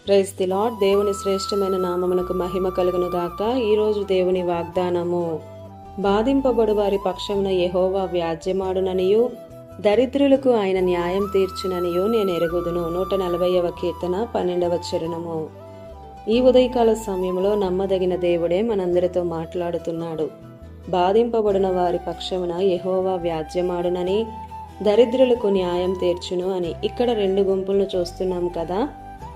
Praise the lord. దేవుని శ్రేష్టమైన నామమునకు మహిమ కలుగును గాక. ఈరోజు దేవుని వాగ్దానము, బాధింపబడు వారి పక్షమున యెహోవా వ్యాజ్యమాడుననియు దరిద్రులకు ఆయన న్యాయం తీర్చుననియు నేను ఎరుగుదును. 140వ కీర్తన 12వ చరణము. ఈ ఉదయకాల సమయంలో నమ్మదగిన దేవుడే మనందరితో మాట్లాడుతున్నాడు. బాధింపబడిన వారి పక్షమున యెహోవా వ్యాజ్యమాడునని, దరిద్రులకు న్యాయం తీర్చును అని. ఇక్కడ రెండు గుంపులను చూస్తున్నాం కదా.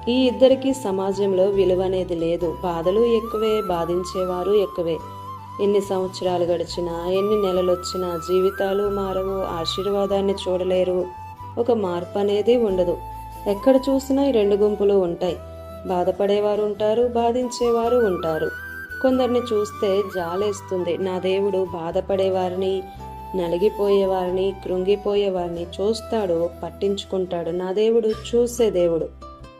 ఈ ఇద్దరికి సమాజంలో విలువ అనేది లేదు. బాధలు ఎక్కువే, బాధించేవారు ఎక్కువే. ఎన్ని సంవత్సరాలు గడిచినా, ఎన్ని నెలలు వచ్చినా జీవితాలు మారవు, ఆశీర్వాదాన్ని చూడలేరు, ఒక మార్పు అనేది ఉండదు. ఎక్కడ చూసినా ఈ రెండు గుంపులు ఉంటాయి. బాధపడేవారు ఉంటారు, బాధించేవారు ఉంటారు. కొందరిని చూస్తే జాలేస్తుంది. నా దేవుడు బాధపడేవారిని, నలిగిపోయేవారిని, కృంగిపోయేవారిని చూస్తాడు, పట్టించుకుంటాడు. నా దేవుడు చూసే దేవుడు.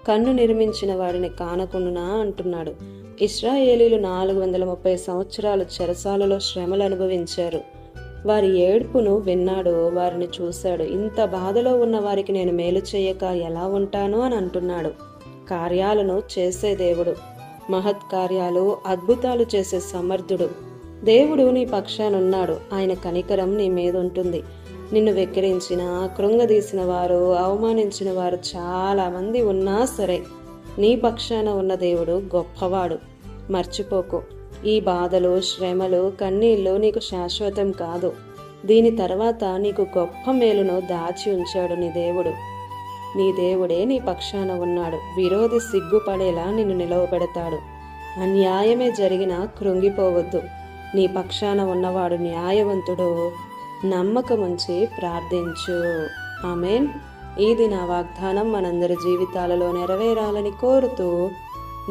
కన్ను నిర్మించిన వాడిని కానకుండునా అంటున్నాడు. ఇశ్రాయేలీలు 430 సంవత్సరాలు చెరసాలలో శ్రమలు అనుభవించారు. వారి ఏడ్పును విన్నాడు, వారిని చూశాడు. ఇంత బాధలో ఉన్న వారికి నేను మేలు చేయక ఎలా ఉంటాను అని అంటున్నాడు. కార్యాలను చేసే దేవుడు, మహత్కార్యాలు, అద్భుతాలు చేసే సమర్థుడు దేవుడు నీ పక్షానున్నాడు. ఆయన కనికరం నీ మీద ఉంటుంది. నిన్ను వెక్కిరించిన, కృంగదీసిన వారు, అవమానించిన వారు చాలా మంది ఉన్నా సరే నీ పక్షాన ఉన్న దేవుడు గొప్పవాడు. మర్చిపోకు. ఈ బాధలు, శ్రమలు, కన్నీళ్లు నీకు శాశ్వతం కాదు. దీని తర్వాత నీకు గొప్ప మేలును దాచి ఉంచాడు నీ దేవుడు. నీ దేవుడే నీ పక్షాన ఉన్నాడు. విరోధి సిగ్గుపడేలా నిన్ను నిలవబెడతాడు. అన్యాయమే జరిగినా కృంగిపోవద్దు. నీ పక్షాన ఉన్నవాడు న్యాయవంతుడు. నమ్మకముంచి ప్రార్థించు. ఆమేన్. ఇది నా వాగ్దానం మనందరి జీవితాలలో నెరవేరాలని కోరుతూ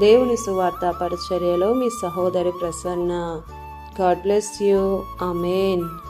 దేవుని సువార్త పరిచర్యలో మీ సహోదరి Prasanna. God bless you. Amen.